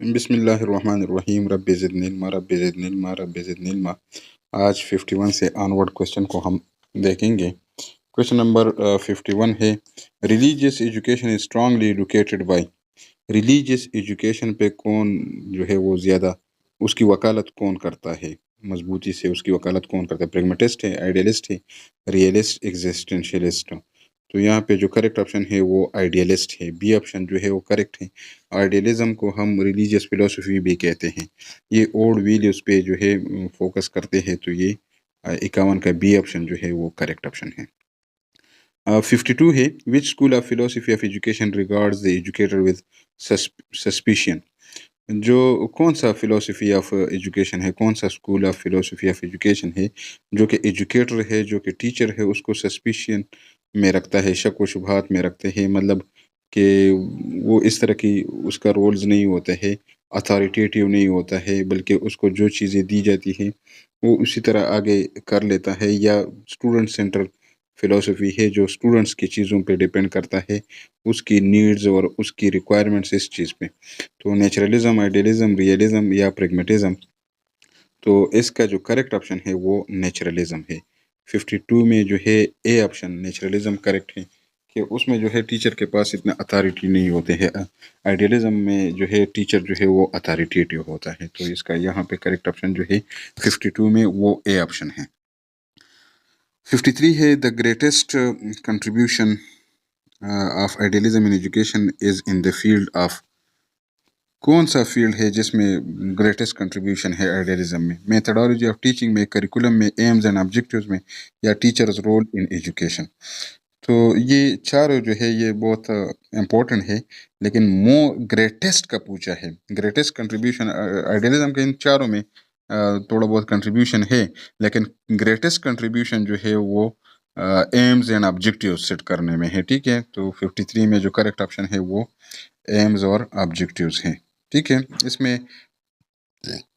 बिस्मिल्लाहिर्रहमानिर्रहीम rabbi ज़िदनी इल्मा rabbi ज़िदनी इल्मा rabbi ज़िदनी इल्मा। आज 51 से ऑनवर्ड क्वेश्चन को हम देखेंगे। क्वेश्चन नंबर 51 है, religious education is strongly educated by. Religious education पे कौन जो है वो ज़्यादा उसकी वकालत कौन करता है, मजबूती से उसकी वकालत कौन करता है? प्रेगमेटिस्ट है, आइडियलिस्ट है, रियलिस्ट, एग्जिस्टेंशियलिस्ट। तो यहाँ पे जो करेक्ट ऑप्शन है वो आइडियलिस्ट है। बी ऑप्शन जो है वो करेक्ट है। आइडियलिज्म को हम रिलीजियस फिलोसफी भी कहते हैं। ये ओल्ड वैल्यूज पे जो है फोकस करते हैं। तो ये 51 का बी ऑप्शन जो है वो करेक्ट ऑप्शन है। 52 है, which school of philosophy of education regards the educator with suspicion. जो कौन सा फिलोसफी ऑफ एजुकेशन है, कौन सा school of philosophy of education है जो कि एजुकेटर है, जो कि टीचर है, उसको सस्पिशन में रखता है, शक व शुबहात में रखते हैं। मतलब कि वो इस तरह की उसका रोल्स नहीं होता है, अथॉरिटेटिव नहीं होता है, बल्कि उसको जो चीज़ें दी जाती हैं वो उसी तरह आगे कर लेता है। या स्टूडेंट सेंटर फिलोसफी है जो स्टूडेंट्स की चीज़ों पे डिपेंड करता है, उसकी नीड्स और उसकी रिक्वायरमेंट्स इस चीज़ पे। तो नेचुरलिज्म, आइडियलिज्म, रियलिज्म या प्रेगमेटिज्म। तो इसका जो करेक्ट ऑप्शन है वो नेचुरलिज्म है। 52 में जो है ए ऑप्शन नेचुरलिज्म करेक्ट है कि उसमें जो है टीचर के पास इतना अथॉरिटी नहीं होते हैं। आइडियलिज्म में जो है टीचर जो है वो अथॉरिटेटिव होता है। तो इसका यहाँ पे करेक्ट ऑप्शन जो है 52 में वो ए ऑप्शन है। 53 है, the greatest contribution of idealism in education is in the field of. कौन सा फील्ड है जिसमें ग्रेटेस्ट कंट्रीब्यूशन है आइडियलिज्म में? मेथडोलॉजी ऑफ टीचिंग में, करिकुलम में, एम्स एंड ऑब्जेक्टिव्स में, या टीचर्स रोल इन एजुकेशन। तो ये चारों जो है ये बहुत इम्पोर्टेंट है, लेकिन ग्रेटेस्ट का पूछा है। ग्रेटेस्ट कंट्रीब्यूशन आइडियलिज्म के इन चारों में थोड़ा बहुत कंट्रीब्यूशन है, लेकिन ग्रेटेस्ट कंट्रीब्यूशन जो है वो एम्स एंड ऑब्जेक्टिव सेट करने में है। ठीक है, तो 53 में जो करेक्ट ऑप्शन है वो एम्स और ऑब्जेक्टिव्स हैं। ठीक है, इसमें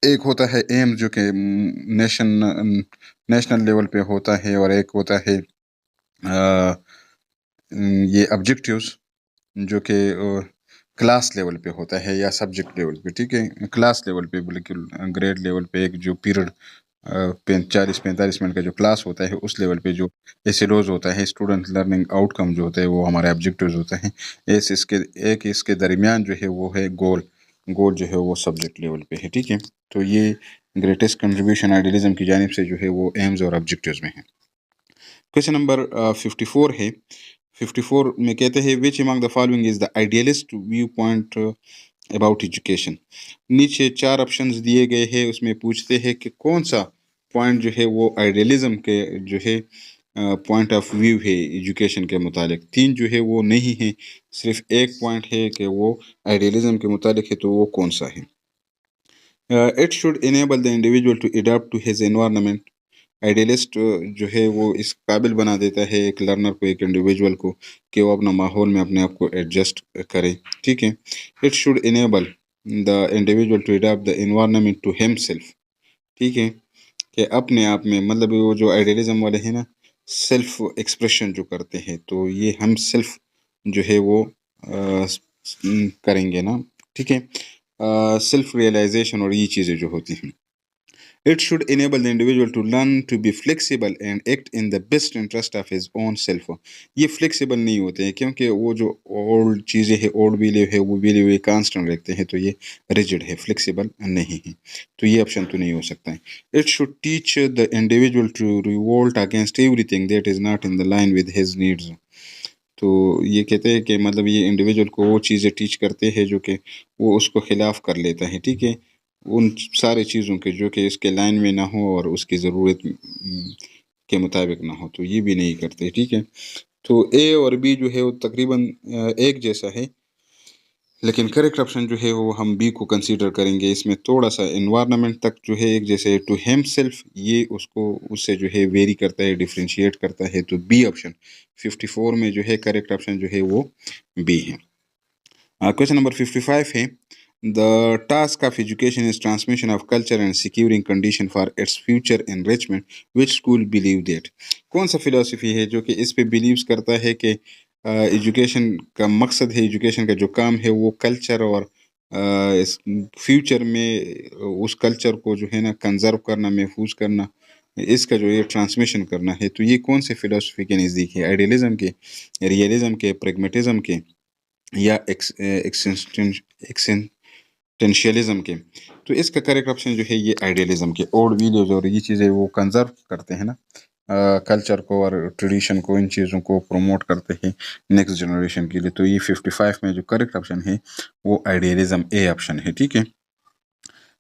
एक होता है एम्स जो कि नेशनल लेवल पे होता है, और एक होता है ये ऑब्जेक्टिव्स जो कि क्लास लेवल पे होता है या सब्जेक्ट लेवल पे। ठीक है, क्लास लेवल पे बिल्कुल ग्रेड लेवल पे एक जो पीरियड 40-45 मिनट का जो क्लास होता है उस लेवल पे जो एसिडोज होता है, स्टूडेंट लर्निंग आउटकम जो होता है वो हमारे ऑब्जेक्टिव्स होते हैं। इसके दरमियान जो है वो है गोल। गोल जो है वो सब्जेक्ट लेवल पे है। ठीक है, तो ये ग्रेटेस्ट कंट्रीब्यूशन आइडियलिज्म की जानिब से जो है वो एम्स और ऑब्जेक्टिव्स में है। क्वेश्चन नंबर 54 है। 54 में कहते हैं, which among the following is the idealist view point about education. नीचे 4 ऑप्शंस दिए गए हैं, उसमें पूछते हैं कि कौन सा पॉइंट जो है वो आइडियलिज्म के जो है पॉइंट ऑफ व्यू है एजुकेशन के मुतालिक। 3 जो है वो नहीं है, सिर्फ एक पॉइंट है कि वो आइडियलिज्म के मुतालिक है। तो वो कौन सा है? It should enable the individual to adopt to his environment. Idealist जो है वो इस काबिल बना देता है एक लर्नर को, एक इंडिविजुअल को, कि वो अपना माहौल में अपने आप को एडजस्ट करे। ठीक है, it should enable the individual to adopt the environment to himself. ठीक है, कि अपने आप में, मतलब वो जो आइडियलिज्म वाले हैं ना, सेल्फ एक्सप्रेशन जो करते हैं, तो ये हम सेल्फ जो है वो करेंगे ना। ठीक है, सेल्फ रियलाइजेशन और ये चीज़ें जो होती हैं। It should enable the individual to learn to be flexible and act in the best interest of his own self. ये flexible नहीं होते हैं, क्योंकि वो जो old चीज़ें हैं, old value है, वो value ये constant रखते हैं। तो ये rigid है, flexible नहीं है। तो ये ऑप्शन तो नहीं हो सकता है। It should teach the individual to revolt against everything that is not in the line with his needs. तो ये कहते हैं कि मतलब ये इंडिविजुअल को वो चीज़ें टीच करते हैं जो कि वो उसको खिलाफ कर लेता है। ठीक है, उन सारे चीज़ों के जो कि इसके लाइन में ना हो और उसकी ज़रूरत के मुताबिक ना हो, तो ये भी नहीं करते। ठीक है, तो ए और बी जो है वो तकरीबन एक जैसा है, लेकिन करेक्ट ऑप्शन जो है वो हम बी को कंसीडर करेंगे। इसमें थोड़ा सा एनवायरनमेंट तक जो है एक जैसे टू हिम सेल्फ, ये उसको उससे जो है वेरी करता है, डिफ्रेंशिएट करता है। तो बी ऑप्शन 54 में जो है करेक्ट ऑप्शन जो है वो बी है। क्वेश्चन नंबर 55 है, the task of education is transmission of culture and securing condition for its future enrichment, which school believe that. कौन सा फिलोसफी है जो कि इस पे बिलीव्स करता है कि एजुकेशन का मकसद है, एजुकेशन का जो काम है वो कल्चर और इस फ्यूचर में उस कल्चर को जो है ना कंजर्व करना, महफूज करना, इसका जो ये ट्रांसमिशन करना है, तो ये कौन से फिलोसफी के नज़दीक है? आइडियलिज्म के, रियलिज्म के, प्रेगमेटिज्म के, या एक्सटेंशियलिज्म के? तो इसका करेक्ट ऑप्शन जो है ये आइडियलिज्म के। ओल्ड वीडियोज और ये चीज़ें वो कंजर्व करते हैं ना, कल्चर को और ट्रेडिशन को, इन चीज़ों को प्रमोट करते हैं नेक्स्ट जनरेशन के लिए। तो ये 55 में जो करेक्ट ऑप्शन है वो आइडियलिज्म ए ऑप्शन है, ठीक है।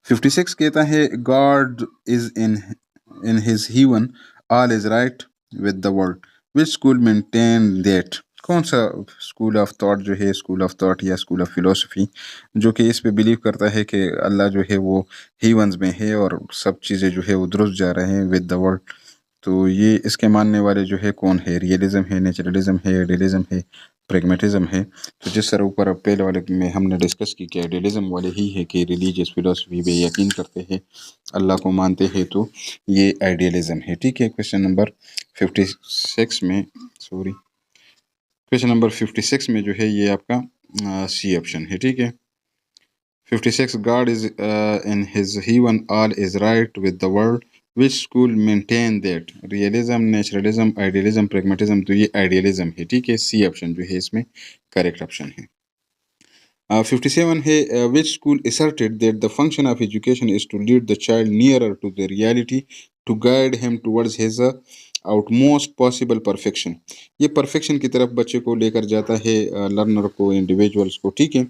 56 कहता है God is in his heaven, all is right with the world, which school maintain that? कौन सा स्कूल ऑफ थॉट जो है, स्कूल ऑफ थॉट या स्कूल ऑफ फिलोसफी, जो कि इस पे बिलीव करता है कि अल्लाह जो है वो हीवंस में है और सब चीज़ें जो है वो दुरुस्त जा रहे हैं विद द वर्ल्ड? तो ये इसके मानने वाले जो है कौन है? रियलिज्म है, नेचुरलिज्म है, आइडियलिज्म है, प्रेगमेटिज्म है? तो जिस तरह ऊपर पहले वाले में हमने डिस्कस की कि आइडियलिज्म वाले ही है कि रिलीजियस फिलोसफी पे यकीन करते हैं, अल्लाह को मानते हैं, तो ये आइडियलिज्म है, ठीक है। क्वेश्चन नंबर 56 में, सॉरी, क्वेश्चन नंबर 56 में जो है ये आपका सी ऑप्शन है, ठीक है। 56 God is in his heaven, all is right with the world, which school maintain that? Realism, naturalism, idealism, pragmatism? तो ये आइडियलिज्म है, ठीक है। सी ऑप्शन जो है इसमें करेक्ट ऑप्शन है। 57 है which school asserted that the function of education is to lead the child nearer to the reality, to guide him towards his utmost possible perfection? ये परफेक्शन की तरफ बच्चे को लेकर जाता है, लर्नर को, इंडिविजुअल्स को, ठीक है।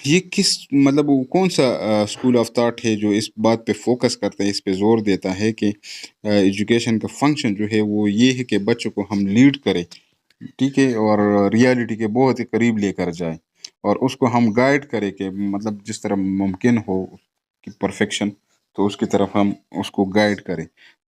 ये किस मतलब वो कौन सा स्कूल ऑफ थॉट है जो इस बात पे फोकस करता है, इस पे जोर देता है कि एजुकेशन का फंक्शन जो है वो ये है कि बच्चों को हम लीड करें, ठीक है, और रियलिटी के बहुत ही करीब लेकर जाए और उसको हम गाइड करें कि मतलब जिस तरह मुमकिन हो कि परफेक्शन, तो उसकी तरफ हम उसको गाइड करें।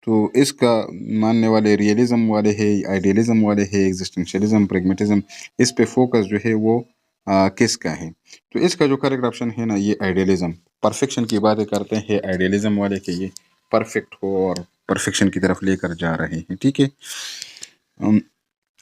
तो इसका मानने वाले रियलिज्म वाले है, आइडियलिज्म वाले है, एग्जिस्टेंशियलिज्म, प्रेगमेटिज्म, इस पे फोकस जो है वो किसका है? तो इसका जो करेक्ट ऑप्शन है ना ये आइडियलिज्म। परफेक्शन की बातें करते हैं आइडियलिज्म वाले कि ये परफेक्ट हो और परफेक्शन की तरफ लेकर जा रहे हैं, ठीक है।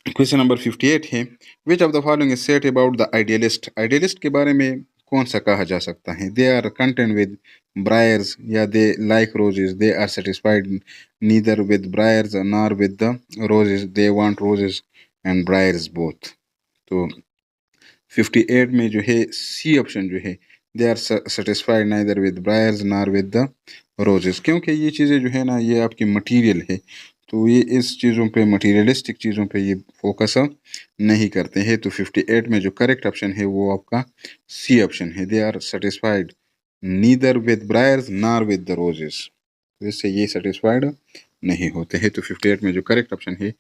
क्वेश्चन नंबर 58 है which of the following is said about the idealist? Idealist के बारे में कौन सा कहा जा सकता है? They are content with briars, या they like roses, they are satisfied neither with briars nor with the roses, they want roses and briars both? तो 58 में जो है सी ऑप्शन जो है they are satisfied neither with briars nor with the roses, क्योंकि ये चीज़ें जो है ना ये आपकी मटेरियल है, तो ये इस चीज़ों पे, मटेरियलिस्टिक चीज़ों पे ये फोकस नहीं करते हैं। तो 58 में जो करेक्ट ऑप्शन है वो आपका सी ऑप्शन है, they are satisfied neither with briars nor with the roses, तो इससे ये सेटिस्फाइड नहीं होते हैं। तो 58 में जो करेक्ट ऑप्शन है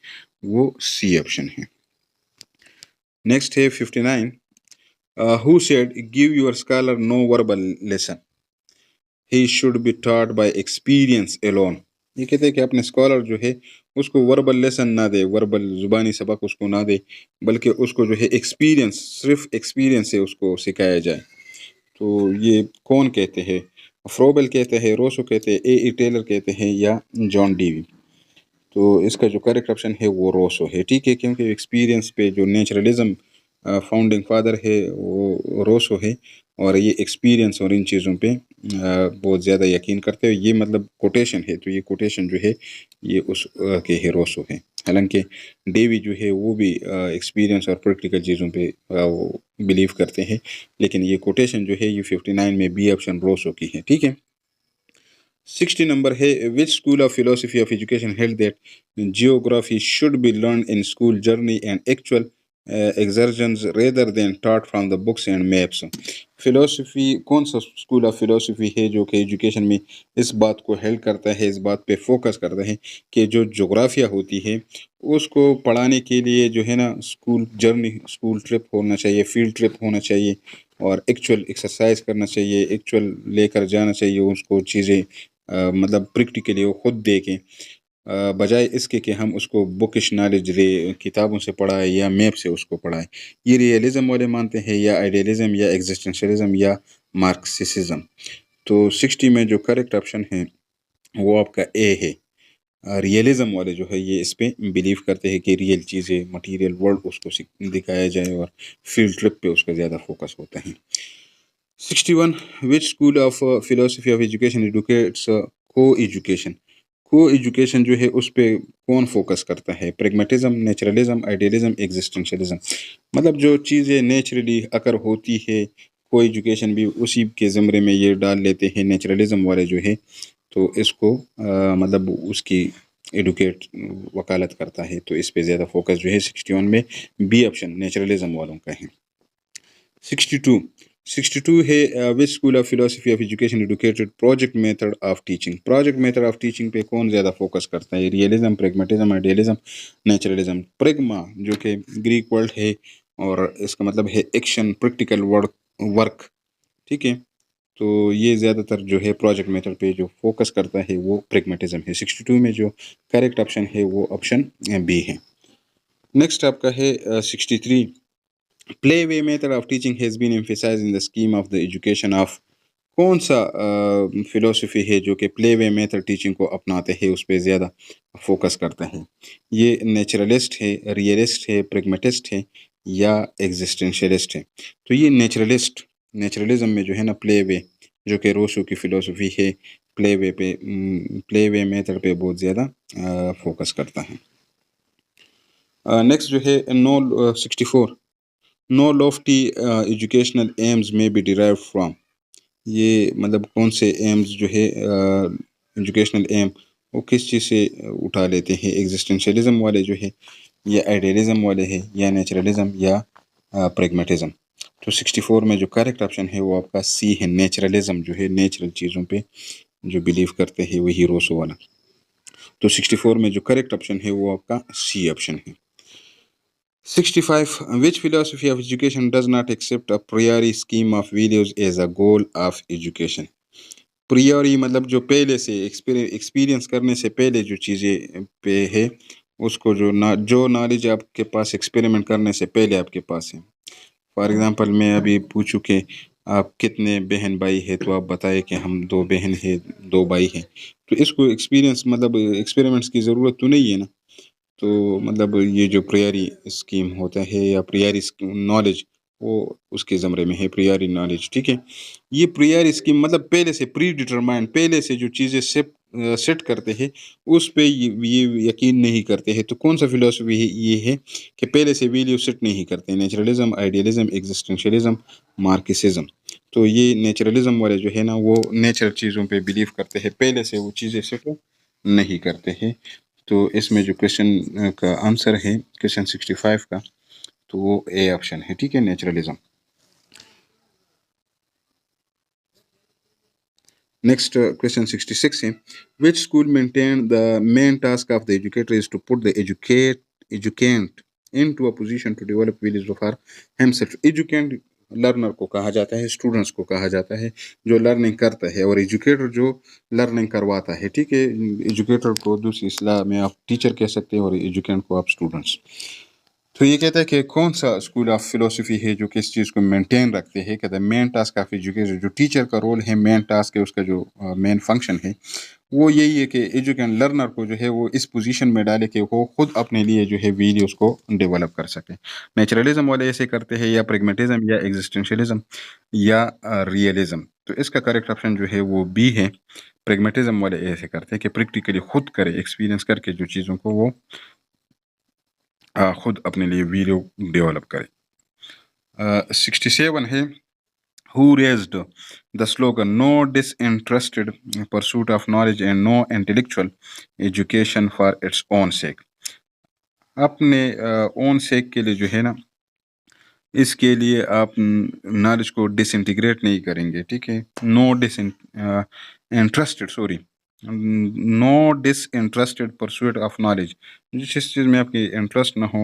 वो सी ऑप्शन है। नेक्स्ट है 59 who said give your scholar no verbal lesson, he should be taught by experience alone? ये कहते हैं कि अपने स्कॉलर जो है उसको वर्बल लेसन ना दे, वर्बल जुबानी सबक उसको ना दे, बल्कि उसको जो है एक्सपीरियंस, सिर्फ एक्सपीरियंस से उसको सिखाया जाए। तो ये कौन कहते हैं? फ्रोबेल कहते हैं, रोसो कहते हैं, ए टेलर कहते हैं, या जॉन डीवी? तो इसका जो करेक्ट ऑप्शन है वो रोसो है, ठीक है, क्योंकि एक्सपीरियंस पे जो नेचुरलिज्म फाउंडिंग फादर है वो रोसो है, और ये एक्सपीरियंस और इन चीज़ों पे बहुत ज़्यादा यकीन करते हैं। ये मतलब कोटेशन है, तो ये कोटेशन जो है ये उस के है, रोसो है। हालांकि डेवी जो है वो भी एक्सपीरियंस और प्रैक्टिकल चीज़ों पे वो बिलीव करते हैं, लेकिन ये कोटेशन जो है ये 59 में बी ऑप्शन रोसो की है, ठीक है। 60 नंबर है which school of philosophy of education held that geography should be learn in school journey and actual exertions rather than taught from the books and maps? Philosophy, कौन सा school of philosophy है जो कि education में इस बात को help करता है, इस बात पे फोकस करता है कि जो जोग्राफिया होती है उसको पढ़ाने के लिए जो है ना स्कूल जर्नी, स्कूल ट्रिप होना चाहिए, फील्ड ट्रिप होना चाहिए, और एक्चुअल एक्सरसाइज करना चाहिए, एक्चुअल लेकर जाना चाहिए उसको चीज़ें, मतलब प्रैक्टिकली वो खुद देखें, बजाय इसके कि हम उसको बुकिश नॉलेज रे किताबों से पढ़ाएं या मैप से उसको पढ़ाएं। ये रियलिज्म वाले मानते हैं, या आइडियलिज्म, या एग्जिस्टेंशलिज्म, या मार्क्सिज्म? तो 60 में जो करेक्ट ऑप्शन है वो आपका ए है। रियलिज्म वाले जो है ये इस पे बिलीव करते हैं कि रियल चीज़ें, मटेरियल वर्ल्ड उसको दिखाया जाए और फील्ड ट्रिप पे उसका ज़्यादा फोकस होता है। 61 which school of philosophy of education educates co-education को-एजुकेशन जो है उस पे कौन फोकस करता है? Pragmatism, naturalism, idealism, existentialism. मतलब जो चीज़ें नेचुरली अगर होती है, को-एजुकेशन भी उसी के ज़मरे में ये डाल लेते हैं नेचुरलिज्म वाले जो है, तो इसको मतलब उसकी एडुकेट वकालत करता है। तो इस पे ज़्यादा फोकस जो है 61 में बी ऑप्शन नेचुरलिज्म वालों का है। 62 है which school of philosophy of education educated project method of teaching. Project method of teaching पे कौन ज़्यादा फोकस करता है? Realism, pragmatism, idealism, naturalism. Pragma जो कि ग्रीक वर्ड है और इसका मतलब है एक्शन, प्रैक्टिकल वर्क वर्क, ठीक है। तो ये ज़्यादातर जो है प्रोजेक्ट मेथड पे जो फोकस करता है वो प्रेगमेटिज्म है। 62 में जो करेक्ट ऑप्शन है वो ऑप्शन बी है। नेक्स्ट आपका है 63 play way method of teaching has been emphasised in the scheme of the education of. कौन सा फिलोसफी है जो कि प्ले वे मेथड टीचिंग को अपनाते हैं, उस पर ज़्यादा फोकस करता है? ये नेचुरलिस्ट है, रियलिस्ट है, प्रेगमेटिस्ट है या एग्जिस्टेंशियलिस्ट है? तो ये नेचुरलिज्म में जो है ना प्ले वे, जो कि रोसो की फिलोसफी है, प्ले वे मेथड पे बहुत ज़्यादा फोकस करता है। नेक्स्ट जो है no 64 no lofty educational aims में बी डिराइव फ्रॉम। ये मतलब कौन से एम्स जो है एजुकेशनल एम वो किस चीज़ से उठा लेते हैं? एग्जिस्टेंशियलिज्म वाले जो है, या आइडियलिज्म वाले हैं, या नेचुरलिज्म, या प्रेगमेटिज्म। तो 64 में जो करेक्ट ऑप्शन है वो आपका सी है, नेचुरलिज्म जो है नेचुरल चीज़ों पे जो बिलीव करते हैं वही रोसो वाला। तो 64 में जो करेक्ट ऑप्शन है वो आपका सी ऑप्शन है। 65 which philosophy of education does not accept a priori scheme of values as a goal of education? प्रियोरी मतलब जो पहले से एक्सपीरियंस करने से पहले जो चीज़ें पे है, उसको जो नॉलेज आपके पास एक्सपेरिमेंट करने से पहले आपके पास है। फॉर एग्जांपल मैं अभी पूछूं कि आप कितने बहन भाई है, तो आप बताए कि हम 2 बहन है 2 भाई हैं। तो इसको एक्सपीरियंस मतलब एक्सपेरिमेंट्स की ज़रूरत तो नहीं है ना। तो मतलब ये जो प्रियरी स्कीम होता है या प्रियरी नॉलेज, वो उसके ज़मरे में है प्रियरी नॉलेज, ठीक है। ये प्रियरी स्कीम मतलब पहले से प्री डिटरमाइंड, पहले से जो चीज़ें सेट करते हैं उस पे ये यकीन नहीं करते हैं। तो कौन सा फिलोसफी है ये है कि पहले से वैल्यू सेट नहीं करते? Naturalism, idealism, existentialism, Marxism. तो ये नेचुरलिज्म वाले जो है ना वो नेचुरल चीज़ों पे बिलीव करते हैं, पहले से वो चीज़ें सेट नहीं करते हैं। तो इसमें जो क्वेश्चन का आंसर है क्वेश्चन 65 का, तो वो ए ऑप्शन है, ठीक है, नेचुरलिज्म। नेक्स्ट क्वेश्चन 66 है which school maintain the main task of the educator is to put the educand into a position to develop values for himself. Educand learner को कहा जाता है, स्टूडेंट्स को कहा जाता है जो लर्निंग करता है, और एजुकेटर जो लर्निंग करवाता है, ठीक है। एजुकेटर को दूसरी इस्लाह में आप टीचर कह सकते हैं और एजुकेंट को आप स्टूडेंट्स। तो ये कहता है कि कौन सा स्कूल ऑफ फिलोसफी है जो कि इस चीज़ को मेंटेन रखते हैं। कहता है मेन टास्क ऑफ एजुकेशन, जो टीचर का रोल है, मेन टास्क है उसका, जो मेन फंक्शन है वो यही है कि एजुकेट लर्नर को जो है वो इस पोजीशन में डाले कि वो खुद अपने लिए जो है वीडियोस को डेवलप कर सके। नेचुरलिज्म वाले ऐसे करते हैं, या प्रेगमेटिज्म, या एग्जिस्टेंशियलिज्म, या रियलिज्म। तो इसका करेक्ट ऑप्शन जो है वो बी है। प्रेगमेटिज्म वाले ऐसे करते हैं कि प्रैक्टिकली खुद करे, एक्सपीरियंस करके जो चीज़ों को वो खुद अपने लिए वीडियो डेवलप करे। 67 है who raised the slogan no disinterested pursuit of knowledge and no intellectual education for its own sake। अपने ओन सेक के लिए जो है ना, इसके लिए आप नॉलेज को डिसइंटीग्रेट नहीं करेंगे, ठीक है। No interested, sorry, no disinterested pursuit of knowledge, जिस चीज़ में आपकी इंटरेस्ट ना हो,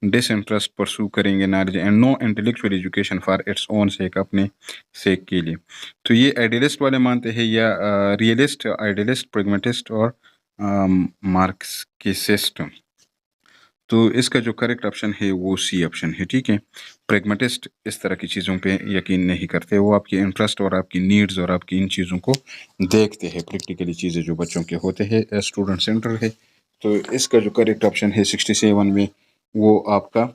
डिसइंटरेस्ट परसू करेंगे knowledge. And no intellectual education for its own sake, अपने सेक के लिए। तो ये आइडियलिस्ट वाले मानते हैं, या रियलिस्ट, आइडियलिस्ट, प्रेगमेटिस्ट और मार्क्सिस्ट। तो इसका जो करेक्ट ऑप्शन है वो सी ऑप्शन है, ठीक है। प्रेगमेटिस्ट इस तरह की चीज़ों पे यकीन नहीं करते, वो आपकी इंटरेस्ट और आपकी नीड्स और आपकी इन चीज़ों को देखते हैं, प्रैक्टिकली चीज़ें जो बच्चों के होते हैं, स्टूडेंट सेंटर है। तो इसका जो करेक्ट ऑप्शन है 67 में वो आपका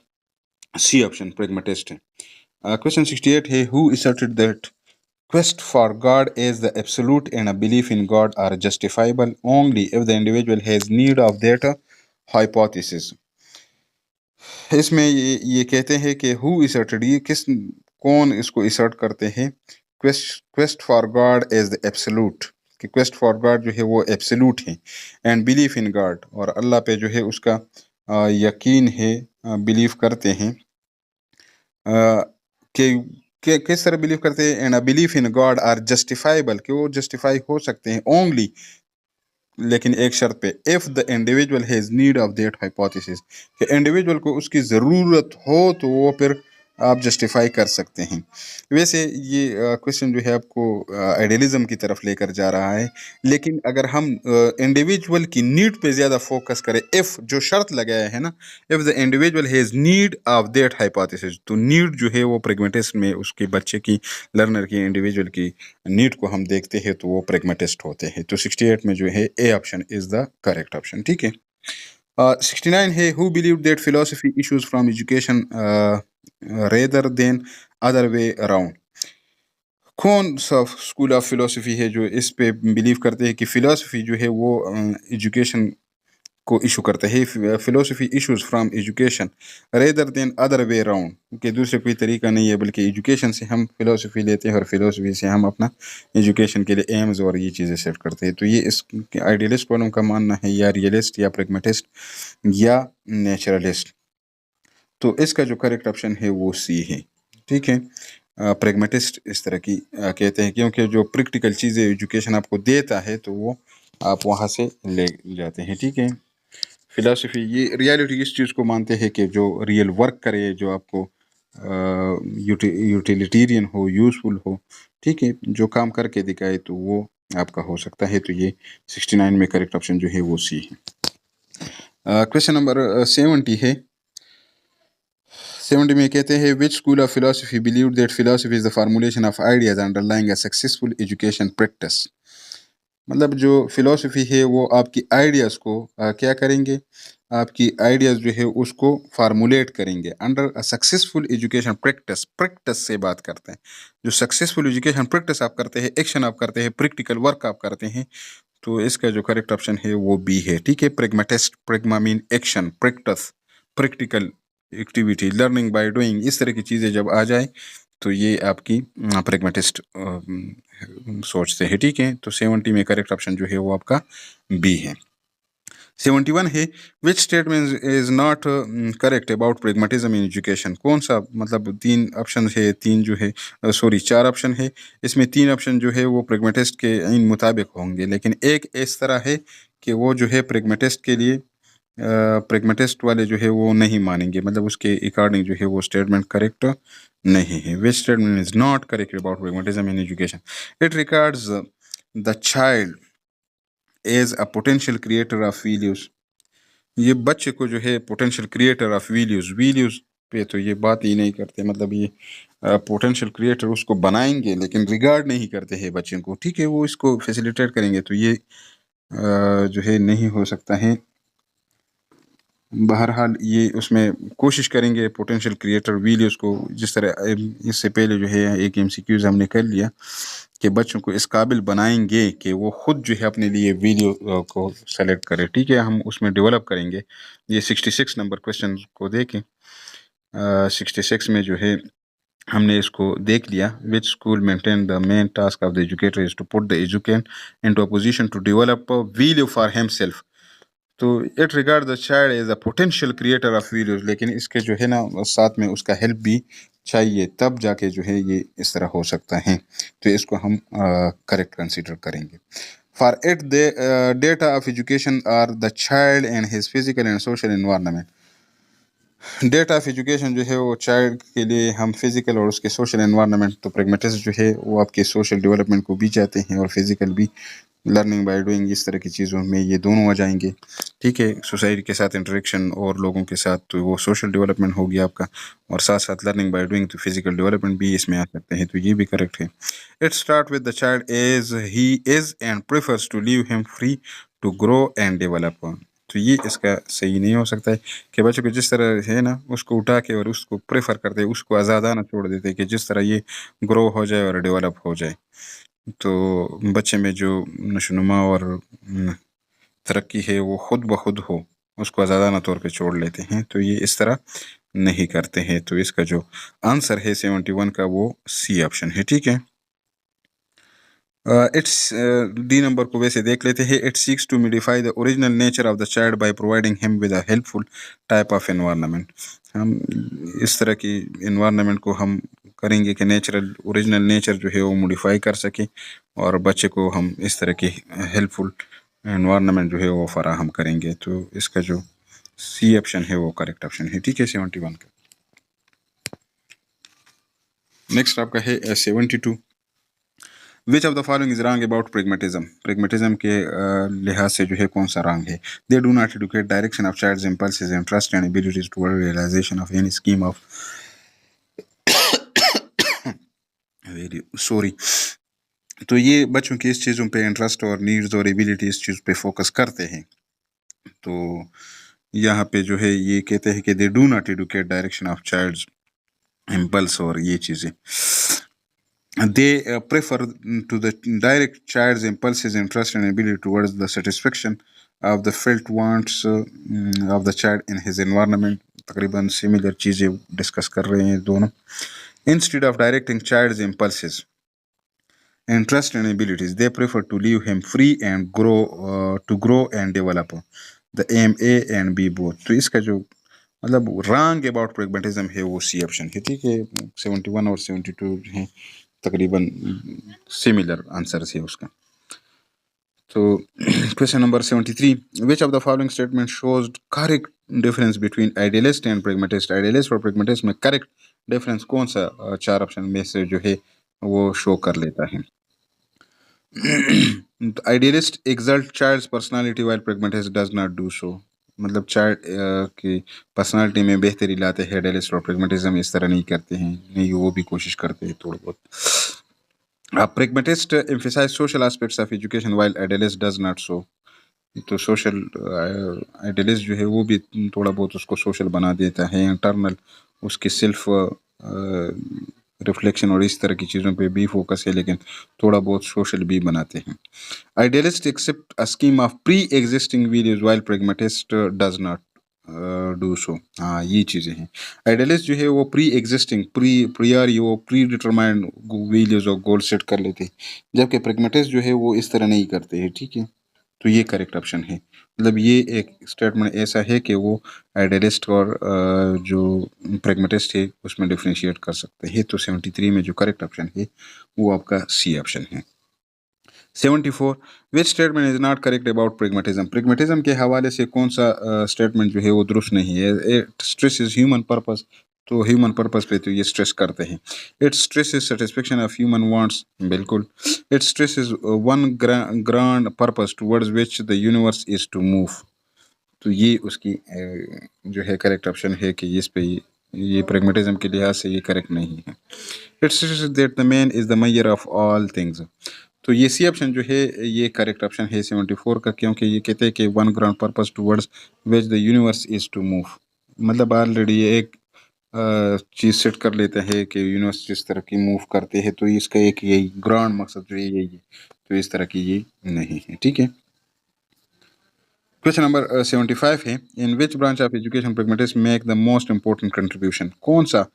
सी ऑप्शन प्रेगमेटिस्ट है। क्वेश्चन 68 है who asserted that quest for God is the absolute and a belief in God are justifiable only if the individual has need of that hypothesis. इसमें ये कहते हैं कि हु asserted, ये कौन इसको assert करते हैं? quest for God is the absolute, कि quest for God जो है वो absolute है, and belief in God, और अल्लाह पे जो है उसका यकीन है, बिलीव करते हैं, कि किस तरह बिलीव करते हैं? And belief in God are justifiable, कि वो जस्टिफाई हो सकते हैं ओनली, लेकिन एक शर्त पे, if the individual has need of that hypothesis, कि इंडिविजुअल को उसकी ज़रूरत हो तो वो फिर आप जस्टिफाई कर सकते हैं। वैसे ये क्वेश्चन जो है आपको आइडियलिज्म की तरफ लेकर जा रहा है, लेकिन अगर हम इंडिविजुअल की नीड पे ज़्यादा फोकस करें, इफ़ जो शर्त लगाया है ना, if the individual has need of that hypothesis, तो नीड जो है वो प्रेगमेटिस्ट में उसके बच्चे की, लर्नर की, इंडिविजुअल की नीड को हम देखते हैं तो वो प्रेगमेटिस्ट होते हैं। तो 68 में जो है A option is the correct option, ठीक है। 69 है, who believe that philosophy issues from education rather than other way around, कौन सा स्कूल ऑफ फिलोसफी है जो इस पे बिलीव करते हैं कि फिलोसफी जो है वो एजुकेशन को इशू करता है, philosophy issues from education rather than other way around, कि दूसरे कोई तरीका नहीं है बल्कि एजुकेशन से हम फिलोसफी लेते हैं और फिलोसफी से हम अपना एजुकेशन के लिए एम्स और ये चीज़ें सेट करते हैं। तो ये इस आइडियलिस्ट वालों का मानना है, या रियलिस्ट, या प्रेगमेटिस्ट, या नेचुरलिस्ट। तो इसका जो करेक्ट ऑप्शन है वो सी है, ठीक है। प्रेगमेटिस्ट इस तरह की कहते हैं, क्योंकि जो प्रैक्टिकल चीज़ें एजुकेशन आपको देता है तो वो आप वहाँ से ले जाते हैं, ठीक है। फिलॉसफी, ये रियलिटी इस चीज़ को मानते हैं कि जो रियल वर्क करे, जो आपको यूटिलिटेरियन हो, यूज़फुल हो, ठीक है, जो काम करके दिखाए, तो वो आपका हो सकता है। तो ये 69 में करेक्ट ऑप्शन जो है वो सी है। क्वेश्चन नंबर 70 है। 70 में कहते हैं, विच school of philosophy believe that philosophy is the formulation of ideas underlying a successful education practice, मतलब जो फिलोसफी है वो आपकी आइडियाज़ को क्या करेंगे, आपकी आइडियाज़ जो है उसको फार्मूलेट करेंगे under a successful education practice. Practice से बात करते हैं, जो सक्सेसफुल एजुकेशन प्रैक्टिस आप करते हैं, एक्शन आप करते हैं, प्रैक्टिकल वर्क आप करते हैं, तो इसका जो करेक्ट ऑप्शन है वो बी है, ठीक है। Pragmatist, pragma mean action, practice practical activity, learning by doing, इस तरह की चीज़ें जब आ जाए तो ये आपकी प्रेगमेटिस्ट सोचते हैं, ठीक है। तो 70 में करेक्ट ऑप्शन जो है वो आपका बी है। 71 है, which statement is not correct about pragmatism in education, कौन सा, मतलब 3 ऑप्शन है, 3 जो है सॉरी 4 ऑप्शन है, इसमें 3 ऑप्शन जो है वो प्रेगमेटिस्ट के इन मुताबिक होंगे, लेकिन एक इस तरह है कि वो जो है प्रेगमेटिस्ट के लिए, प्रेगमेटिस्ट वाले जो है वो नहीं मानेंगे, मतलब उसके अकॉर्डिंग जो है वो स्टेटमेंट करेक्ट नहीं है। Which statement is not correct about pragmatism in education, it regards the child as a potential creator of values, ये बच्चे को जो है potential creator of values, values पे तो ये बात ही नहीं करते, मतलब ये पोटेंशियल क्रिएटर उसको बनाएंगे लेकिन रिगार्ड नहीं करते हैं बच्चे को, ठीक है, वो इसको फैसिलिटेट करेंगे, तो ये जो है नहीं हो सकता है। बहरहाल ये उसमें कोशिश करेंगे पोटेंशियल क्रिएटर वीडियोस को, जिस तरह इससे पहले जो है एक एमसीक्यूज हमने कर लिया कि बच्चों को इस काबिल बनाएंगे कि वो खुद जो है अपने लिए वीडियो को सेलेक्ट करें, ठीक है, हम उसमें डेवलप करेंगे। ये 66 नंबर क्वेश्चन को देखें। 66 में जो है हमने इसको देख लिया, which school maintain the main task of the educator is to put the educand into a position to develop a value for himself, तो it regard the child as a potential creator of videos, लेकिन इसके जो है ना साथ में उसका help भी चाहिए, तब जाके जो है ये इस तरह हो सकता है, तो इसको हम करेक्ट कंसीडर करेंगे। For it the data of education are the child and his physical and social environment, data of education जो है वो चाइल्ड के लिए हम फिजिकल और उसके सोशल एनवायरनमेंट, तो प्रेगमेटिस्ट जो है वो आपके सोशल डेवलपमेंट को भी चाहते हैं और फिजिकल भी, लर्निंग बाय डूइंग, इस तरह की चीज़ों में ये दोनों आ जाएंगे, ठीक है। सोसाइटी के साथ इंटरेक्शन और लोगों के साथ, तो वो सोशल डेवलपमेंट हो गया आपका, और साथ साथ लर्निंग बाय डूइंग, तो फिजिकल डेवलपमेंट भी इसमें आ सकते हैं, तो ये भी करेक्ट है। It start with the child as he is and prefers to leave him free to grow and develop, तो ये इसका सही नहीं हो सकता है कि बच्चों को जिस तरह है ना उसको उठा के और उसको प्रेफर करते हैं, उसको आज़ादाना छोड़ देते हैं कि जिस तरह ये ग्रो हो जाए और डेवलप हो जाए, तो बच्चे में जो नशोनुमा और तरक्की है वो खुद ब खुद हो, उसको आज़ादाना तौर पे छोड़ लेते हैं। तो ये इस तरह नहीं करते हैं। तो इसका जो आंसर है 71 का वो सी ऑप्शन है। ठीक है, इट्स डी नंबर को वैसे देख लेते हैं। It seeks to modify the original nature of the child by providing him with a helpful type of environment. हम इस तरह की एनवायरनमेंट को हम करेंगे कि नेचुरल ओरिजिनल नेचर जो है वो मॉडिफाई कर सके और बच्चे को हम इस तरह की हेल्पफुल एनवायरनमेंट जो है वो फराहम करेंगे। तो इसका जो सी ऑप्शन है वो करेक्ट ऑप्शन है। ठीक है, 71 का। नेक्स्ट आपका है 72। Which of the following is wrong about pragmatism. Pragmatism के लिहाज से जो है कौन सा रॉन्ग है। They do not educate direction of child's impulses interest and abilities toward realisation of any scheme of very sorry. तो ये बच्चों की इस चीज़ों पे इंटरेस्ट और नीड्स और एबिलिटी इस चीज़ पे फोकस करते हैं। तो यहाँ पे जो है ये कहते हैं कि they do not educate direction of child's impulse और ये चीज़ें they prefer to the direct child's impulses, interest and ability towards the satisfaction of the felt wants of the child in his environment. तकरीबन similar चीज़ें discuss कर रहे हैं दोनों। Instead of directing child's impulses, interest and abilities, they prefer to leave him free and grow and develop. The aim A and B both. तो इसका जो मतलब रॉन्ग अबाउट प्रेगमेटिज्म है वो सी ऑप्शन है। ठीक है, 71 और 72 हैं तकरीबन सिमिलर आंसर है उसका। तो question number 73, which of the following statement shows correct difference between idealist and pragmatist. Idealist और प्रेगमेटिस्ट में करेक्ट डिफरेंस कौन सा चार ऑप्शन में से जो है वो शो कर लेता है। Idealist exalt child's personality while pragmatist does not do so. मतलब चाइल्ड की पर्सनालिटी में बेहतरी लाते हैं आइडियलिस्ट और प्रेगमेटिज्म इस तरह नहीं करते हैं, नहीं वो भी कोशिश करते हैं थोड़ा बहुत। Pragmatist emphasize social aspects of education while idealist does not so। तो सोशल आइडियलिस्ट जो है वो भी थोड़ा बहुत उसको सोशल बना देता है, इंटरनल उसकी सेल्फ रिफ्लेक्शन और इस तरह की चीज़ों पे भी फोकस है, लेकिन थोड़ा बहुत सोशल भी बनाते हैं। Idealist accept a scheme of pre existing videos while pragmatist does not do so. हाँ ये चीज़ें हैं। आइडियलिस्ट जो है वो प्री एग्जिस्टिंग प्रियर वो प्री डिटरमाइंड वीडियोज और गोल सेट कर लेते हैं, जबकि प्रेगमेटिस्ट जो है वो इस तरह नहीं करते हैं। ठीक है, तो ये करेक्ट ऑप्शन है। मतलब ये एक स्टेटमेंट ऐसा है कि वो आइडियलिस्ट और जो प्रेगमेटिस्ट है उसमें डिफ्रेंशिएट कर सकते हैं। तो 73 में जो करेक्ट ऑप्शन है वो आपका सी ऑप्शन है। 74, विच statement is not correct about pragmatism. Pragmatism के हवाले से कौन सा स्टेटमेंट जो है वो दुरुस्त नहीं है। स्ट्रेस इज ह्यूमन पर्पस, तो ह्यूमन पर्पस पे तो ये स्ट्रेस करते हैं। It stress is satisfaction of human wants, बिल्कुल। It stress is one grand purpose towards which the universe is to move. तो ये उसकी जो है करेक्ट ऑप्शन है कि इस पे ये प्रेगमेटिज्म के लिहाज से ये करेक्ट नहीं है। It stress that the man is the measure of all things. तो ये सी ऑप्शन जो है ये करेक्ट ऑप्शन है 74 का, क्योंकि ये कहते हैं कि one ground purpose towards which the universe is to move. मतलब ऑलरेडी ये एक चीज़ सेट कर लेते हैं कि यूनिवर्स जिस तरह की मूव करते हैं, तो इसका एक यही ग्राउंड मकसद जो है यही है, तो इस तरह की ये नहीं है। ठीक है, क्वेश्चन नंबर 75 है, in which branch of education pragmatist make the most important contribution. कौन सा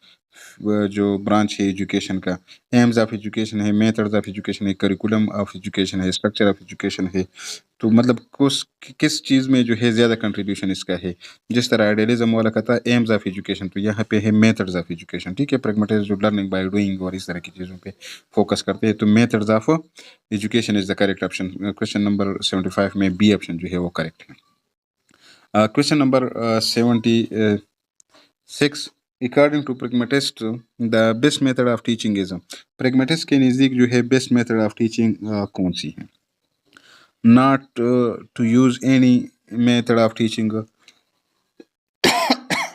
जो ब्रांच है एजुकेशन का, एम्स ऑफ एजुकेशन है, मेथड्स ऑफ एजुकेशन है, करिकुलम ऑफ एजुकेशन है, स्ट्रक्चर ऑफ एजुकेशन है। तो मतलब किस चीज़ में जो है ज़्यादा कंट्रीब्यूशन इसका है। जिस तरह आइडियलिज्म वाला कहता है एम्स ऑफ एजुकेशन, तो यहाँ पे है मेथड्स ऑफ एजुकेशन। ठीक है, प्रेगमेटिस्ट जो लर्निंग बाय डूइंग और इस तरह की चीज़ों पे फोकस करते हैं, तो methods of education is the correct option. Question number 75 में बी ऑप्शन जो है वो करेक्ट है। Question number 76, according to pragmatist the best method of teaching is. Pragmatist के नज़दीक जो है बेस्ट मेथड ऑफ टीचिंग कौन सी है। Not to use any method of teaching,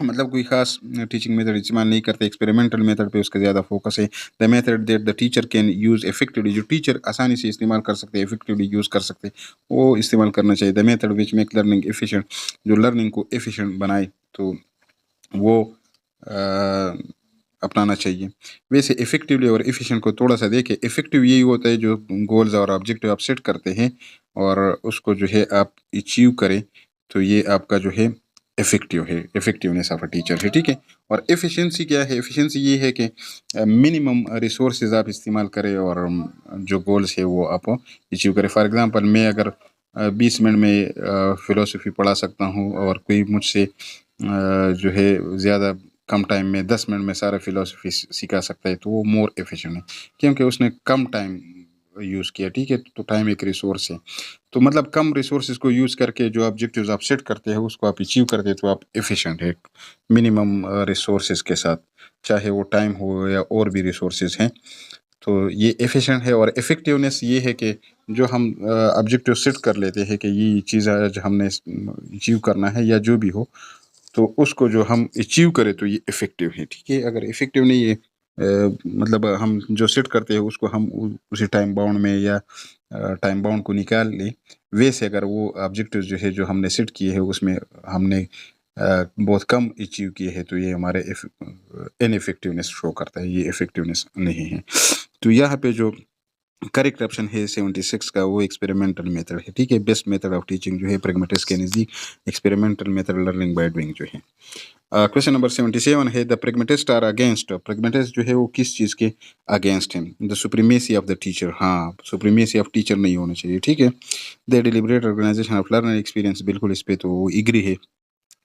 मतलब कोई खास टीचिंग मेथड इस्तेमाल नहीं करते, एक्सपेरिमेंटल मेथड पे उसका ज़्यादा फोकस है। The method that the teacher can use effectively, जो टीचर आसानी से इस्तेमाल कर सकते हैं, इफेक्टिवली यूज़ कर सकते हैं, वो इस्तेमाल करना चाहिए। The method which make learning efficient, जो लर्निंग को एफिशिएंट बनाए तो वो अपनाना चाहिए। वैसे इफ़ेक्टिवली और एफिशिएंट को थोड़ा सा देखें। इफ़ेक्टिव यही होता है जो गोल्स और ऑब्जेक्टिव आप सेट करते हैं और उसको जो है आप अचीव करें, तो ये आपका जो है इफ़ेक्टिव है, इफ़ेक्टिवनेस ऑफ अ टीचर है, ठीक है। और एफिशिएंसी क्या है? एफिशिएंसी ये है कि मिनिमम रिसोर्सेज आप इस्तेमाल करें और जो गोल्स है वो आप अचीव करें। फॉर एग्जांपल मैं अगर 20 मिनट में फ़िलॉसफी पढ़ा सकता हूँ और कोई मुझसे जो है ज़्यादा कम टाइम में 10 मिनट में सारा फ़िलॉसफी सिखा सकता है, तो वो मोर एफिशिएंट है, क्योंकि उसने कम टाइम यूज़ किया, ठीक है। तो टाइम एक रिसोर्स है, तो मतलब कम रिसोर्सेज को यूज़ करके जो ऑब्जेक्टिव्स आप सेट करते हैं उसको आप अचीव करते हैं, तो आप एफिशिएंट है मिनिमम रिसोर्सेज के साथ, चाहे वो टाइम हो या और भी रिसोर्सेज हैं। तो ये एफिशिएंट है। और इफ़ेक्टिवनेस ये है कि जो हम ऑब्जेक्टिव सेट कर लेते हैं कि ये चीज़ आज हमने अचीव करना है या जो भी हो, तो उसको जो हम अचीव करें तो ये इफ़ेक्टिव है, ठीक है। अगर इफ़ेक्टिव नहीं है, मतलब हम जो सेट करते हैं उसको हम उसी टाइम बाउंड में या टाइम बाउंड को निकाल लें, वैसे अगर वो ऑब्जेक्टिव जो है जो हमने सेट किए हैं उसमें हमने बहुत कम अचीव किए हैं, तो ये हमारे इनइफेक्टिवनेस शो करता है, ये इफ़ेक्टिवनेस नहीं है। तो यहाँ पे जो करेक्ट ऑप्शन है 76 का, वो एक्सपेरिमेंटल मेथड है, ठीक है। बेस्ट मेथड ऑफ टीचिंग जो है प्रैग्मैटिस्ट के नज़दीक experimental method learning by doing जो है। क्वेश्चन नंबर 77 है the pragmatist are against, pragmatist जो है वो किस चीज़ के अगेंस्ट है? The supremacy of the teacher, हाँ सुप्रीमेसी ऑफ टीचर नहीं होना चाहिए, ठीक है। The deliberate organization of learner experience, बिल्कुल इस पे तो वो एग्री है।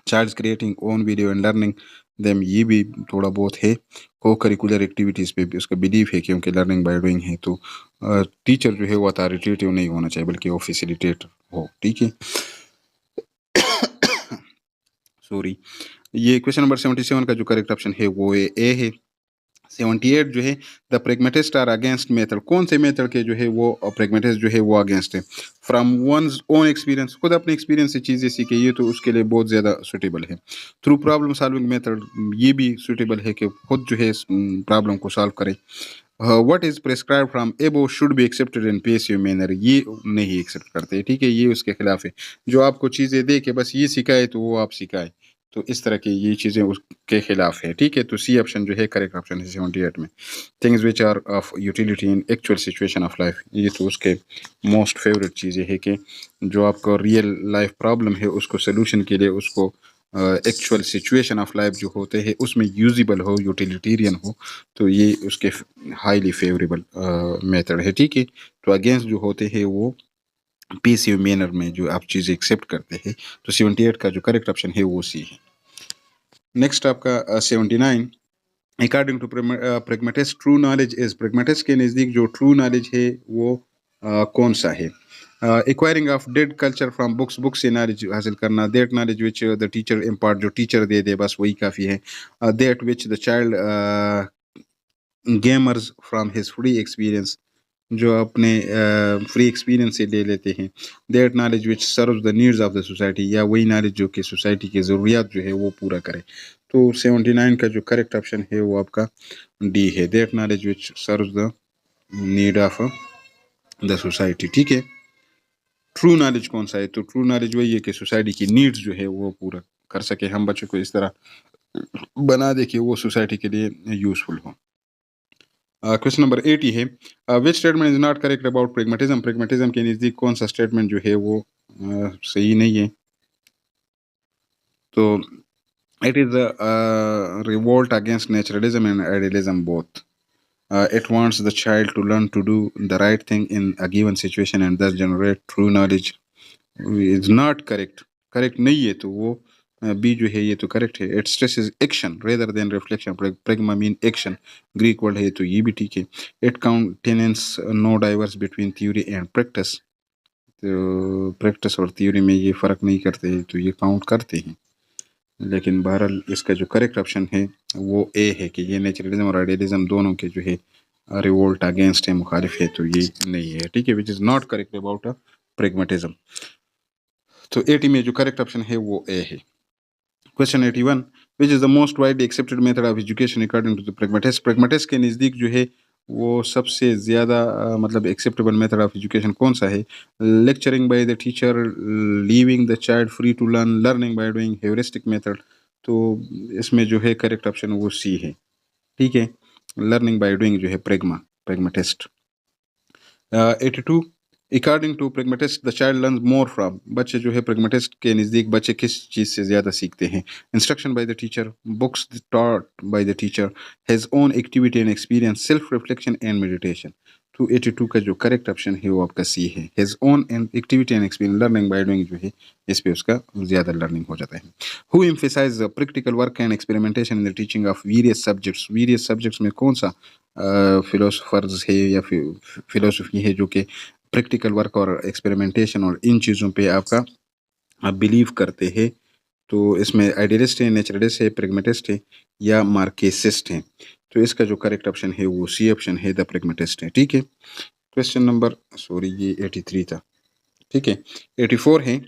Child's creating own video and learning them, ये भी थोड़ा बहुत है। को करिकुलर एक्टिविटीज़ पे भी उसका बिलीव है, क्योंकि लर्निंग बाय डूइंग है, तो टीचर जो है वो अथॉरिटेटिव नहीं होना चाहिए बल्कि वो फैसिलिटेट हो, ठीक है। सॉरी, ये क्वेश्चन नंबर 77 का जो करेक्ट ऑप्शन है वो ए है। 78 जो है the pragmatist are against method, कौन से मेथड के जो है वो प्रेगमेटिस्ट जो है वो अगेंस्ट है? फ्रॉम वंस ओन एक्सपीरियंस, खुद अपने एक्सपीरियंस से चीज़ें सीखे, ये तो उसके लिए बहुत ज़्यादा सुटेबल है। थ्रू प्रॉब्लम सॉल्विंग मेथड, ये भी सुटेबल है कि खुद जो है प्रॉब्लम को सॉल्व करे। व्हाट इज प्रेस्क्राइब फ्रॉम एबो should be accepted in passive manner, ये नहीं एक्सेप्ट करते, ठीक है, ये उसके खिलाफ है। जो आपको चीज़ें दे के बस ये सिखाए तो वो आप सिखाए, तो इस तरह की ये चीज़ें उसके खिलाफ है, ठीक है। तो सी ऑप्शन जो है करेक्ट ऑप्शन है 78 में। Things which are of utility in actual situation of life, ये तो उसके मोस्ट फेवरेट चीज़ें है कि जो आपको रियल लाइफ प्रॉब्लम है उसको सोल्यूशन के लिए उसको एक्चुअल सिचुएशन ऑफ लाइफ जो होते हैं उसमें यूजिबल हो, यूटिलिटेरियन हो, तो ये उसके हाईली फेवरेबल मेथड है, ठीक है। तो अगेंस्ट जो होते हैं वो पीसिव मैनर में जो आप चीज़ें एक्सेप्ट करते हैं, तो 78 का जो करेक्ट ऑप्शन है वो सी है। नेक्स्ट आपका 79, according to pragmatist true knowledge is, pragmatist के नज़दीक जो ट्रू नॉलेज है वो कौन सा है? Acquiring of dead culture from books, book से नॉलेज हासिल करना। That knowledge which the teacher impart, जो टीचर दे दे बस वही काफ़ी है। That which the child gathers from his free experience, जो अपने फ्री एक्सपीरियंस से ले लेते हैं। That knowledge which serve the needs of the society, या वही नॉलेज जो कि सोसाइटी की ज़रूरियात जो है वो पूरा करे। तो 79 का जो करेक्ट ऑप्शन है वो आपका डी है, that knowledge which serve the need of the society, ठीक है। ट्रू नॉलेज कौन सा है? तो ट्रू नॉलेज वही है कि सोसाइटी की नीड्स जो है वो पूरा कर सके, हम बच्चों को इस तरह बना दे कि वो सोसाइटी के लिए यूजफुल हो। क्वेश्चन नंबर 80 है which statement is not correct about pragmatism, pragmatism के नज़दीक कौन सा स्टेटमेंट जो है वो सही नहीं है? तो it is revolt against naturalism and idealism both. It wants the child to learn to do the right thing in a given situation and thus generate true knowledge. It's not correct, correct नहीं है, तो वो B जो है ये तो correct है। It stresses action rather than reflection, pragma mean action, Greek word है, तो ये भी ठीक है। It countenance no divorce between theory and practice, तो प्रैक्टिस और थ्योरी में ये फ़र्क नहीं करते हैं, तो ये काउंट करते हैं। लेकिन बहरहाल इसका जो करेक्ट ऑप्शन है वो ए है कि ये नेचुरलिज्म और आइडियलिज्म दोनों के जो है रिवोल्ट अगेंस्ट है, मुखालिफ है, तो ये नहीं है, ठीक है। Which is not correct about a pragmatism. तो 80 में जो करेक्ट ऑप्शन है वो ए है। Question 81, which is the most widely accepted method of education according to the pragmatist. Pragmatist के नज़दीक जो है वो सबसे ज़्यादा मतलब एक्सेप्टेबल मेथड ऑफ एजुकेशन कौन सा है? Lecturing by the teacher, leaving the child free to learn, learning by doing, heuristic method. तो इसमें जो है करेक्ट ऑप्शन वो सी है, ठीक है। लर्निंग बाय डूइंग जो है pragmatist. 82 according to pragmatist the child learn more from, बच्चे जो है प्रैग्मेटिस्ट के नज़दीक बच्चे किस चीज़ से ज़्यादा सीखते हैं? Instruction bye the teacher, books taught by the teacher, his own activity and experience, self reflection and meditation. तो 82 का जो करेक्ट ऑप्शन है वो आपका सी है, his own and activity and experience. Learning by doing जो है इस पे उसका ज़्यादा लर्निंग हो जाता है। Who emphasize practical work and experimentation in the teaching of various subjects, various subjects में कौन सा फिलोसफर्स है या फिलोसफी है जो कि प्रैक्टिकल वर्क और एक्सपेरिमेंटेशन और इन चीज़ों पे आपका आप बिलीव करते हैं? तो इसमें आइडियलिस्ट है, नेचुरलिस्ट है, प्रैग्मेटिस्ट है या मार्केसिस्ट है? तो इसका जो करेक्ट ऑप्शन है वो सी ऑप्शन है, द प्रैग्मेटिस्ट है, ठीक है। क्वेश्चन नंबर सॉरी ये 83 था, ठीक है। 84 है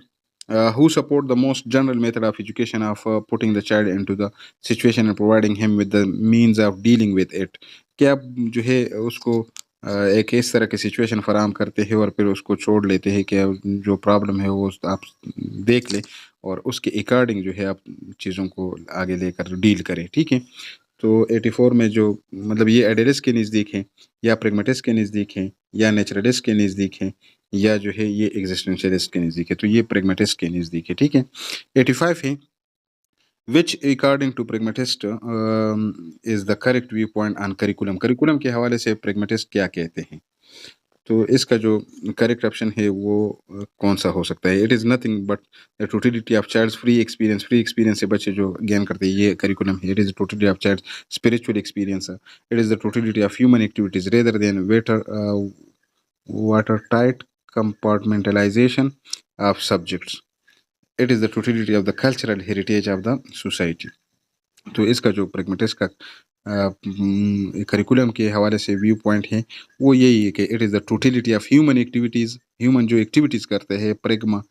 who support the most general method of education of putting the child into the situation and providing him with the means of dealing with it। क्या आप जो है उसको एक इस तरह की सिचुएशन फराहम करते हैं और फिर उसको छोड़ लेते हैं कि जो प्रॉब्लम है वो आप देख लें और उसके अकॉर्डिंग जो है आप चीज़ों को आगे लेकर डील करें, ठीक है। तो 84 में जो मतलब ये आइडियलिस्ट के नज़दीक है या प्रैग्मेटिस्ट के नज़दीक है या नेचुरलिस्ट के नज़दीक है या जो है ये एग्जिस्टेंशियलिस्ट के नज़दीक है? तो ये प्रैग्मेटिस्ट के नज़दीक है, ठीक है। 85 है which according to pragmatist is the correct view point on curriculum. Curriculum के हवाले से प्रैग्मेटिस्ट क्या कहते हैं? तो इसका जो करेक्ट ऑप्शन है वो कौन सा हो सकता है? It is nothing but the totality of child's free experience, free experience से बच्चे जो गेन करते हैं ये करिकुलम है। It is the totality of child's spiritual experience, it is the totality of human activities rather than watertight compartmentalization of subjects, it is the totality of the cultural heritage of the society। तो इसका जो pragmatist का curriculum के हवाले से view point है वो यही है कि it is the totality of human activities, human जो एक्टिविटीज़ करते हैं, प्रेगमा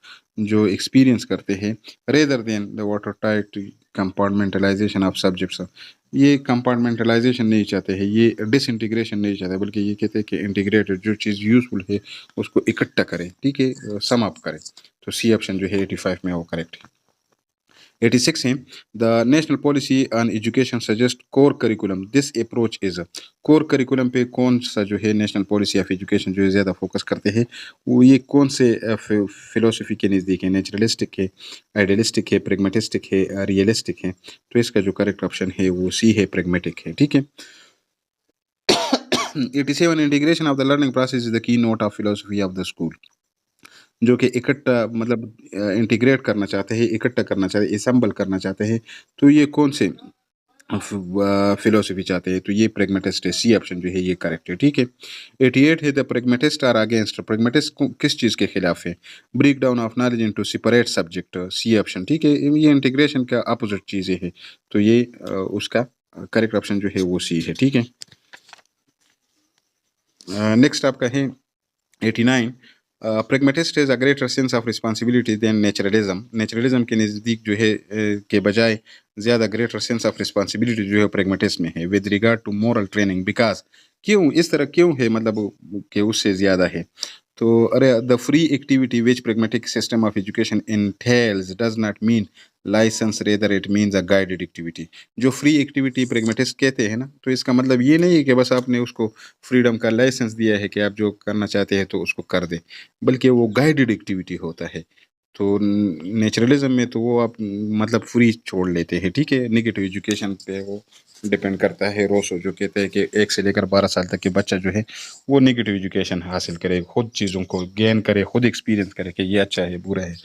जो एक्सपीरियंस करते हैं, rather than the water tight compartmentalisation of subjects. ये कंपार्टमेंटलाइजेशन नहीं चाहते हैं, ये डिसइंटीग्रेशन नहीं चाहते, बल्कि ये कहते हैं कि इंटीग्रेटेड जो चीज़ यूजफुल है उसको इकट्ठा करें, ठीक है, सम अप करें। तो सी ऑप्शन जो है 85 में वो करेक्ट है। 86 है the national policy on education suggest core curriculum, this approach is. Core curriculum पे कौन सा जो है नेशनल पॉलिसी ऑफ एजुकेशन जो है ज़्यादा फोकस करते हैं वो ये कौन से फिलोसफी के नज़दीक है? नेचुरलिस्टिक है, आइडियलिस्टिक है, प्रेगमेटिस्टिक है, रियलिस्टिक है? तो इसका जो करेक्ट ऑप्शन है वो सी है, प्रेगमेटिक है, ठीक है। 87 integration of the learning process is the key note of philosophy of the school, जो कि इकट्ठा मतलब इंटीग्रेट करना चाहते हैं, इकट्ठा करना चाहते हैं, असेंबल करना चाहते हैं। तो ये कौन से फिलोसफी चाहते हैं? तो ये प्रेगमेटिस्ट है, सी ऑप्शन जो है ये करेक्ट है, ठीक है। 88 है the pragmatist are against, pragmatist किस चीज़ के खिलाफ है? Break down of knowledge into separate subject, C option, ठीक है। ये इंटीग्रेशन का अपोजिट चीज़ें है, तो ये उसका करेक्ट ऑप्शन जो है वो सी है, ठीक है। नेक्स्ट आपका है 89 pragmatist is a greater sense of responsibility than naturalism. Naturalism के नज़दीक जो है के बजाय ज़्यादा ग्रेटर सेंस ऑफ रिस्पॉन्सिबिलिटी जो है प्रेगमेटिस्ट में है with regard to moral training, because क्यों इस तरह क्यों है मतलब कि उससे ज़्यादा है? तो अरे the free activity which pragmatic system of education entails does not mean license, rather it means a guided activity. जो फ्री एक्टिविटी प्रेगमेटिस्ट कहते हैं ना, तो इसका मतलब ये नहीं है कि बस आपने उसको फ्रीडम का लाइसेंस दिया है कि आप जो करना चाहते हैं तो उसको कर दें, बल्कि वो गाइडेड एक्टिविटी होता है। तो नेचुरलिज्म में तो वो आप मतलब फ्री छोड़ लेते हैं, ठीक है। नेगेटिव एजुकेशन पे वो डिपेंड करता है। रोसो जो कहते हैं कि 1 से लेकर 12 साल तक के बच्चा जो है वो नेगेटिव एजुकेशन हासिल करे, खुद चीज़ों को गेन करे, खुद एक्सपीरियंस करे कि ये अच्छा है बुरा है।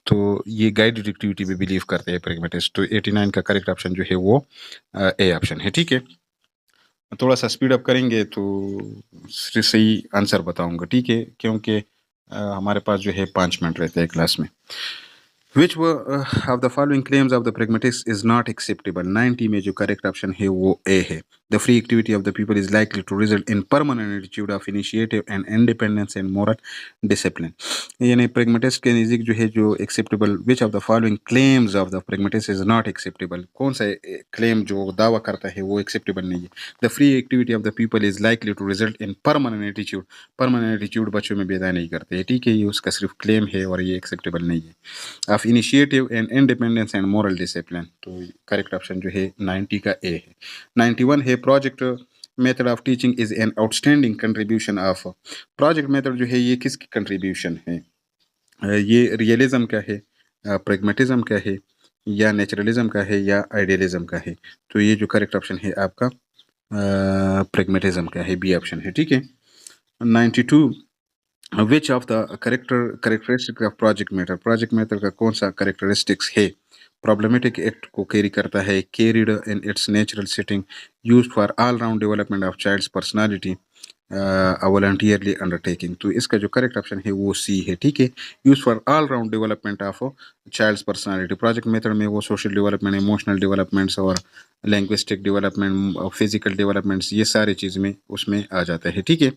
तो ये गाइडेड एक्टिविटी पे बिलीव करते हैं प्रेगमेटिस्ट। तो 89 का करेक्ट ऑप्शन जो है वो ए ऑप्शन है, ठीक है। थोड़ा सा स्पीड अप करेंगे तो सही आंसर बताऊंगा, ठीक है, क्योंकि हमारे पास जो है 5 मिनट रहते हैं क्लास में। Which of the following claims of the pragmatists is not acceptable. 90 में जो करेक्ट ऑप्शन है वो ए है। The free activity of the people is likely to result in permanent attitude of initiative and independence and moral discipline. यानी pragmatist के नज़दीक जो है जो acceptable, which of the following claims of the pragmatist is not acceptable, कौन सा claim जो दावा करता है वो एक्सेप्टेबल नहीं है। The free activity of the people is likely to result in permanent attitude. Permanent attitude बच्चों में पैदा नहीं करते हैं, ठीक है, ये उसका सिर्फ क्लेम है और ये एक्सेप्टेबल नहीं है। Of initiative and independence and moral discipline, तो करेक्ट ऑप्शन जो है 90 का ए है। 91 है project method of teaching is an outstanding contribution of. Project method जो है ये किसकी कंट्रीब्यूशन है? ये रियलिज्म का है, प्रेगमेटिज्म का है, या नेचुरलिज्म का है, या आइडियलिज्म का है? तो ये जो करेक्ट ऑप्शन है आपका प्रेगमेटिज्म का है, बी ऑप्शन है, ठीक है। 92 विच of the characteristic of project matter, project matter का कौन सा करेक्टरिस्टिक्स है? प्रॉब्लमेटिक एक्ट को कैरी करता है, carried in its natural setting, used for all round development of child's personality, voluntarily undertaking. तो इसका जो करेक्ट ऑप्शन है वो सी है, ठीक है। Use for all round development of child's personality, project method में वो सोशल डेवलपमेंट, इमोशनल डेवलपमेंट्स और लैंग्विस्टिक डेवलपमेंट, फिजिकल डेवलपमेंट्स, ये सारी चीज़ में उसमें आ जाता है, ठीक है।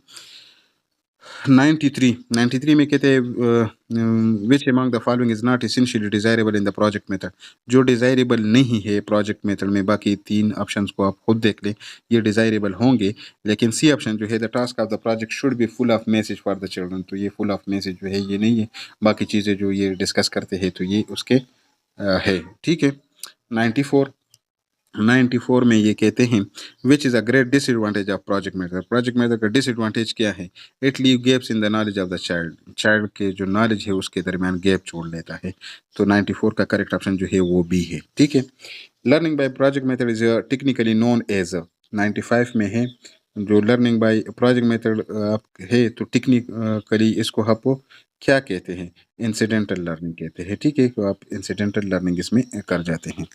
93 में कहते हैं which among the following is not essentially desirable in the project method, जो डिजायरेबल नहीं है प्रोजेक्ट मेथड में। बाकी तीन ऑप्शंस को आप खुद देख लें, ये डिजायरेबल होंगे, लेकिन सी ऑप्शन जो है the task of the project should be full of message for the children, तो ये फुल ऑफ मैसेज जो है ये नहीं है। बाकी चीज़ें जो ये डिस्कस करते हैं तो ये उसके है, ठीक है। 94 में ये कहते हैं which is a great disadvantage of project method, project method का डिसएडवांटेज क्या है? It leave gaps in the knowledge of the child, child के जो नॉलेज है उसके दरमियान गैप छोड़ लेता है। तो 94 का करेक्ट ऑप्शन जो है वो बी है, ठीक है। Learning by project method is technically known as, 95 में है जो लर्निंग बाय प्रोजेक्ट मेथड है तो टेक्निकली इसको आप क्या कहते हैं? इंसिडेंटल लर्निंग कहते हैं, ठीक है। तो आप इंसिडेंटल लर्निंग इसमें कर जाते हैं।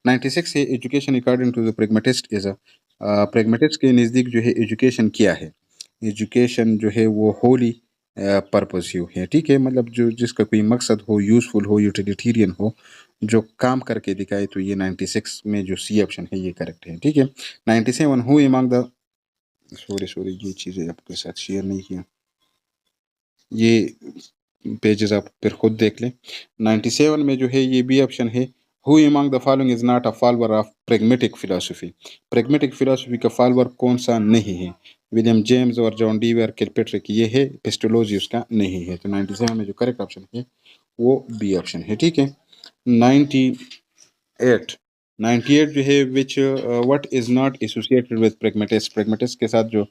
96 है education according to the pragmatist is, pragmatist के नज़दीक जो है एजुकेशन क्या है? एजुकेशन जो है वो होली पर्पसिव है, ठीक है, मतलब जो जिसका कोई मकसद हो, यूजफुल हो, यूटिलिटेरियन हो, जो काम करके दिखाए, तो ये 96 में जो सी ऑप्शन है ये करेक्ट है, ठीक है। 97 हु अमंग द, सॉरी ये चीज़ें आपके साथ शेयर नहीं किया, ये पेजेस आप फिर खुद देख लें। 97 में जो है ये बी ऑप्शन है, who among the following is not a follower of pragmatic philosophy, pragmatic philosophy का फॉलोअर कौन सा नहीं है? विलियम जेम्स और जॉन डीवर किलपेट्रिक, ये है। पेस्टोलॉजी उसका नहीं है। तो 97 में जो करेक्ट ऑप्शन है वो बी ऑप्शन है, ठीक है। 98 98 जो है विच what is not associated with pragmatist, pragmatist के साथ जो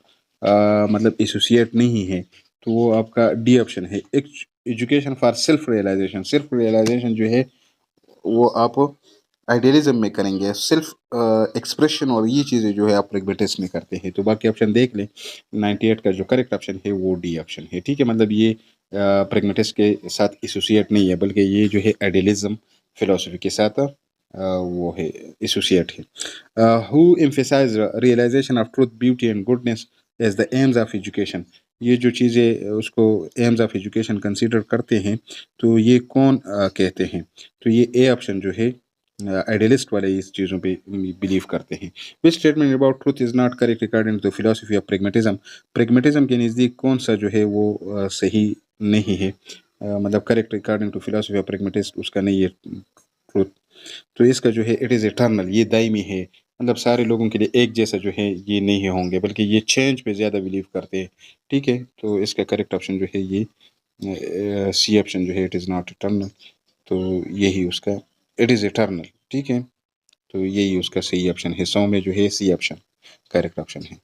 मतलब एसोसिएट नहीं है, तो वो आपका डी ऑप्शन है। Education for self realization, self realization जो है वो आप आइडियलिज्म में करेंगे, सेल्फ एक्सप्रेशन और ये चीज़ें जो है आप प्रेगमेटिस्ट में करते हैं। तो बाकी ऑप्शन देख लें, 98 का जो करेक्ट ऑप्शन है वो डी ऑप्शन है, ठीक है। मतलब ये प्रेगमेटिस्ट के साथ एसोसिएट नहीं है, बल्कि ये जो है आइडियलिज्म फिलोसफी के साथ वो है, एसोसिएट है। Who emphasize realization of truth, beauty and goodness as the aims of education, ये जो चीज़ें उसको एम्स ऑफ एजुकेशन कंसीडर करते हैं, तो ये कौन कहते हैं? तो ये ए ऑप्शन जो है आइडियलिस्ट वाले इस चीज़ों पे बिलीव करते हैं। Which statement about truth is not correct according to philosophy of pragmatism, pragmatism के नज़दीक कौन सा जो है वो सही नहीं है? मतलब correct according to philosophy of pragmatist उसका नहीं है ट्रूथ। तो इसका जो है इट इज़ इटर्नल, ये दायमी है, मतलब सारे लोगों के लिए एक जैसा जो है ये नहीं होंगे, बल्कि ये चेंज पे ज़्यादा बिलीव करते हैं, ठीक है। तो इसका करेक्ट ऑप्शन जो है ये सी ऑप्शन जो है, इट इज़ नॉट इटर्नल, तो यही उसका इट इज़ इटर्नल, ठीक है। तो यही उसका सही ऑप्शन है, 100 में जो है सी ऑप्शन करेक्ट ऑप्शन है।